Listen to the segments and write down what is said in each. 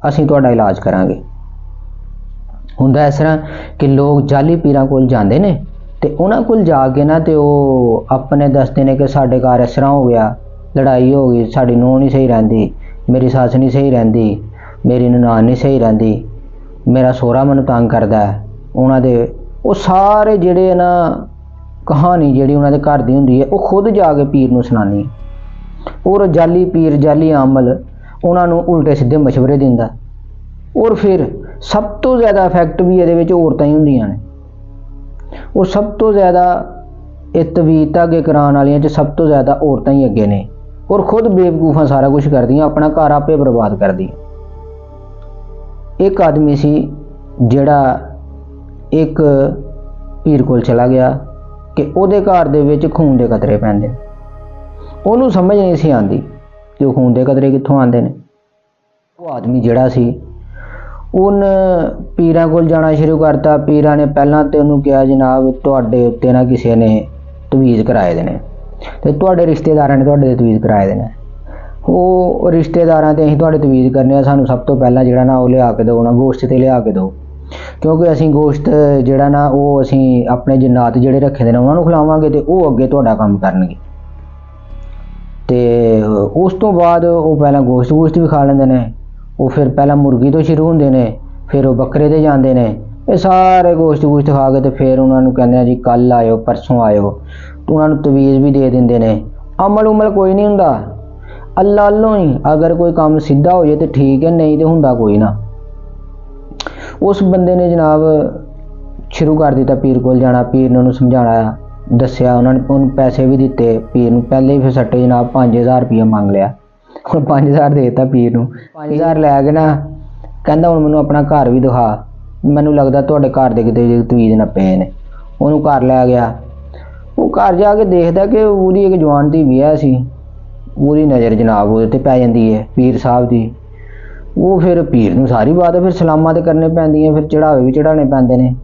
ਅਸੀਂ ਤੁਹਾਡਾ ਇਲਾਜ ਕਰਾਂਗੇ। ਹੁੰਦਾ ਇਸ ਤਰ੍ਹਾਂ कि लोग जाली पीरां कोल जाते हैं तो उन्होंने कोल जाके ना तो अपने दसते हैं कि साढ़े घर इस तरह हो गया, लड़ाई हो गई, साड़ी नूंह नहीं सही रहिंदी, मेरी सस नहीं सही रहिंदी, मेरी ननान नहीं सही रहिंदी, मेरा सोहरा मैनूं तंग करदा है। उन्होंने वो सारे जिहड़े ना कहानी जिहड़ी उन्होंने घर दी हुंदी है वो खुद जाके पीर नूं सुनानी है। और जाली पीर जाली अमल उन्होंने उल्टे सीधे मशवरे दिंदा। और फिर सब तो ज़्यादा इफैक्ट भी ये औरतां ही होंदियां ने। और सब तो ज़्यादा तवीज़ धागे कराने वालियां च सब तो ज़्यादा औरतां ही अगे ने। और खुद बेवकूफ़ां सारा कुछ करदियां, अपना घर आपे बर्बाद करदियां। एक आदमी सी जिहड़ा एक पीर कोल चला गया कि उहदे घर दे विच खून दे कतरे पैंदे। उहनूं समझ नहीं सी आंदी कि वो खून दे कतरे कित्थों आंदे ने। वो आदमी जिहड़ा सी उन पीरां कोल जाना शुरू करता। पीरां ने पहलां ते उन्होंने कहा जनाब तुहाडे उत्ते ना किसी ने तवीज़ कराए दे ने ते तुहाडे रिश्तेदारां ने तुहाडे तवीज़ कराए दे ने। वो रिश्तेदारां ते असीं तुहाडे तवीज़ करने सानूं सब तो पहलां जिहड़ा ना वो लिया के दो ना गोश्त ते लिया के दो, क्योंकि असीं गोश्त जिहड़ा ना वो असीं अपने जिन्नात जिहड़े रखे दे ने उन्हां नूं खिलावांगे ते वो अगे तुहाडा काम करनगे। ते उस तो बाद वो पहलां गोश्त भी खा लैंदे ने। वो फिर पहला मुर्गी तो शुरू होंदे ने, फिर वो बकरे ते जांदे ने। ये सारे गोश्त खा के तो फिर उन्होंने कहने जी कल आयो परसों आयो, तो उन्होंने तवीज़ भी दे देंदे ने। अमल उमल कोई नहीं हुंदा, अल्लाह अल्लों ही अगर कोई काम सीधा हो जाए तो ठीक है, नहीं तो हुंदा कोई ना। उस बंदे ने जनाब शुरू कर दिता पीर कोल जाना। पीर ने उन्होंने समझाया, दस्या, उन्होंने पैसे भी दिते पीर नूं। पहले ही फिर सट्टे जनाब 5000 रुपया मंग लिया। ਹੁਣ 5000 देता पीर नूं। 5000 लै के ना कहंदा हुण मैनूं अपना घर भी दिखा, मैनूं लगदा तुहाडे घर दे किते तवीज़ नप्पे ने। उहनूं घर लै गया। वो घर जाके देखदा कि उहदी एक जवान धी भी है सी। उहदी नज़र जनाब उहदे ते पै जांदी है पीर साहब दी। वो फिर पीर नूं सारी बात फिर सलामां ते करने पैंदियां, फिर चढ़ावे भी चढ़ाने पैंदे ने।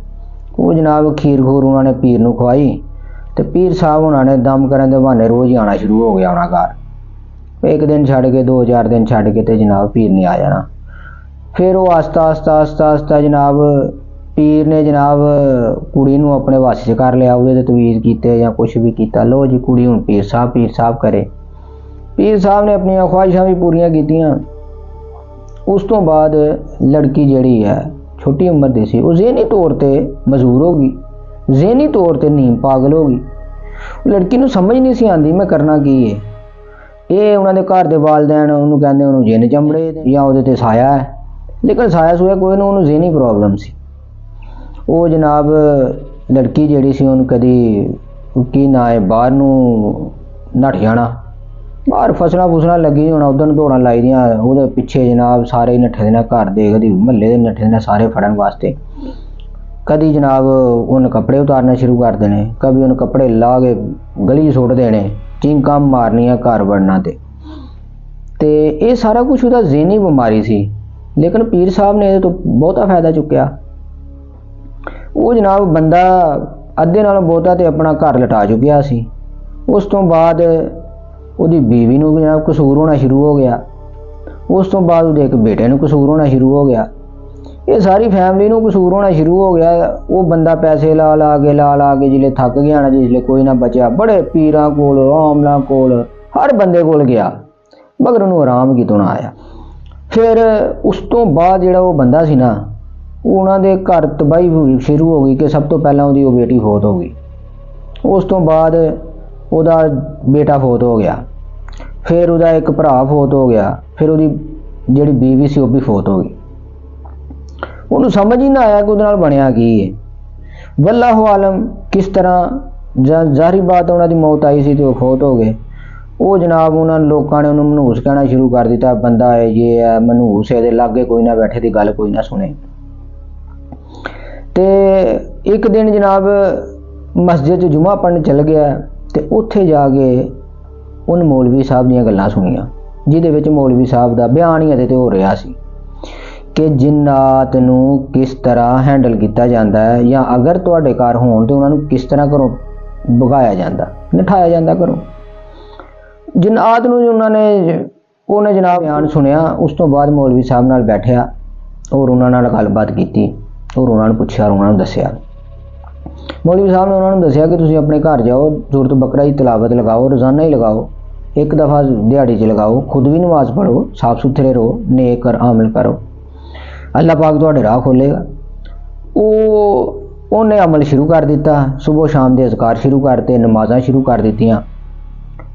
वो जनाब खीर खूर उन्होंने पीर नूं खवाई तो पीर साहब उन्होंने दम करन दे बहाने रोज़ ही आना शुरू हो गया उन्होंने घर। एक दिन छड़ के 2-4 दिन छड़ के तो जनाब पीर नहीं आ जाना। फिर वो आस्ता आस्ता जनाब पीर ने जनाब कुड़ी नूं अपने वस च कर लिया। उहदे ते तवीज़ कीते या कुछ भी किया। लो जी कुड़ी हुण पीर साहब करे। पीर साहब ने अपनी ख्वाहिशां भी पूरियां कीतियां। उस तो बाद लड़की जिहड़ी है छोटी उम्र दी सी, वो ज़हनी तौर पर मजबूर हो गई, ज़हनी तौर पर नीम पागल हो गई। लड़की नूं समझ नहीं सी आंदी मैं करना की है। ये उन्होंने घर के वालदैन उन्होंने कहते उन्होंने जिन चंबड़े या वो साया है, लेकिन साया सूया कोई ना, उन्होंने ज़हनी प्रॉब्लम सी। वो जनाब लड़की जिहड़ी सी उन्होंने कदी की ना है बाहर नूं नठ जाना, बाहर फसलां फुसलां लगी होना, उधर दौड़ां लाई दियां, वो पिछे जनाब सारे नट्ठे दे घर दे, कदी महल्ले दे नट्ठे दे सारे फड़न वास्ते। कदी जनाब उन कपड़े उतारना शुरू कर देने, कभी उन कपड़े ला के गली सुट देने, चींकां मारनियां घर बढ़ना। ते ये सारा कुछ उसदा ज़हनी बीमारी सी, लेकिन पीर साहब ने तो बहुता फायदा चुक्या। वो जनाब बंदा अद्धे नालों बहुता तो अपना घर लटा चुकिया सी। उस तो बाद उसदी बीवी नूं जनाब कसूर होना शुरू हो गया। उस तो बाद उसदे एक बेटे नूं कसूर होना शुरू हो गया। ये सारी फैमिली नूं कसूर होना शुरू हो गया। वो बंदा पैसे ला ला के जिसले थक गया ना, जिसले कोई ना बचा, बड़े पीरां कोल आमलां कोल हर बंदे कोल गया, मगर उन्होंने आराम कितों ना आया। फिर उस तो बाद जिहड़ा वो बंदा सी ना, उन्होंने घर तबाही शुरू हो गई कि सब तो पहला उसदी वो बेटी फौत हो गई। उस तो बाद उसदा बेटा फौत हो गया, फिर उसदा एक भरा फौत हो गया, फिर उसदी जिहड़ी बीवी सी वो भी फौत हो गई। उन्होंने समझ ही ना आया कि उसदे नाल बनिया की है। वल्लाहु आलम किस तरह जाहिर बात उन्होंने मौत आई सी तो फौत हो गए। वो जनाब उन्होंने लोगों ने उन्होंने मनहूस कहना शुरू कर दिता, बंदा है ये है मनहूस है, लागे कोई ना बैठे दी गल कोई ना सुने। ते एक दिन जनाब मस्जिद च जुमा पढ़न चल गया तो उत्थे जाके उन मौलवी साहब दीयां गल्लां सुनियां, जिहदे विच मौलवी साहब दा बयान ही अदे ते हो रहा सी कि जिन्नात नूं किस तरह हैंडल किया जाता है, या अगर तुहाडे घर होण तो उन्होंने किस तरह घरों भगाया जाता, नठाया जाता घरों। जिन्नात नूं उन्होंने ਉਹਨੇ ਜਨਾਬ ਬਿਆਨ ਸੁਣਿਆ। ਉਸ ਤੋਂ ਬਾਅਦ ਮੌਲਵੀ ਸਾਹਿਬ ਨਾਲ ਬੈਠਿਆ ਔਰ ਉਹਨਾਂ ਨਾਲ ਗੱਲਬਾਤ ਕੀਤੀ ਔਰ ਉਹਨਾਂ ਨੂੰ ਪੁੱਛਿਆ ਔਰ ਉਹਨਾਂ ਨੂੰ ਦੱਸਿਆ। ਮੌਲਵੀ ਸਾਹਿਬ ਨੇ ਉਹਨਾਂ ਨੂੰ ਦੱਸਿਆ ਕਿ ਤੁਸੀਂ ਆਪਣੇ ਘਰ ਜਾਓ, ਸੂਰਤ ਬਕਰਾ ਦੀ ਤਿਲਾਵਤ ਲਗਾਓ, ਰੋਜ਼ਾਨਾ ਹੀ ਲਗਾਓ, ਇੱਕ ਦफ़ਾ ਦਿਹਾੜੀ 'ਚ ਲਗਾਓ, खुद भी नमाज़ पढ़ो, साफ सुथरे रहो, नेक कर अमल करो, अल्लाह पाक तुहाडे राह खोलेगा। ਉਹਨੇ अमल शुरू कर दिता, सुबह शाम के अज़कार शुरू करते, नमाज़ां शुरू कर दित्तियां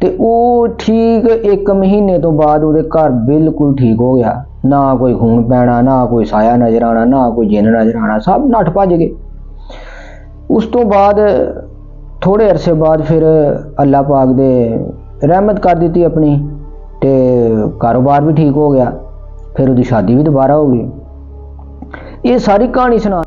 ते ਉਹ ठीक एक महीने तो बाद ਉਹਦੇ घर बिल्कुल ठीक हो गया। ना कोई खून पैना, ना कोई साया नज़र आना, ना कोई जिन नज़र आना, सब नठ भज गए। उस तो बाद थोड़े अरसे बाद फिर अल्लाह पाक दे रहमत कर दी अपनी, ते कारोबार भी ठीक हो गया, फिर उसकी शादी भी दोबारा हो गई। ये सारी कहानी सुना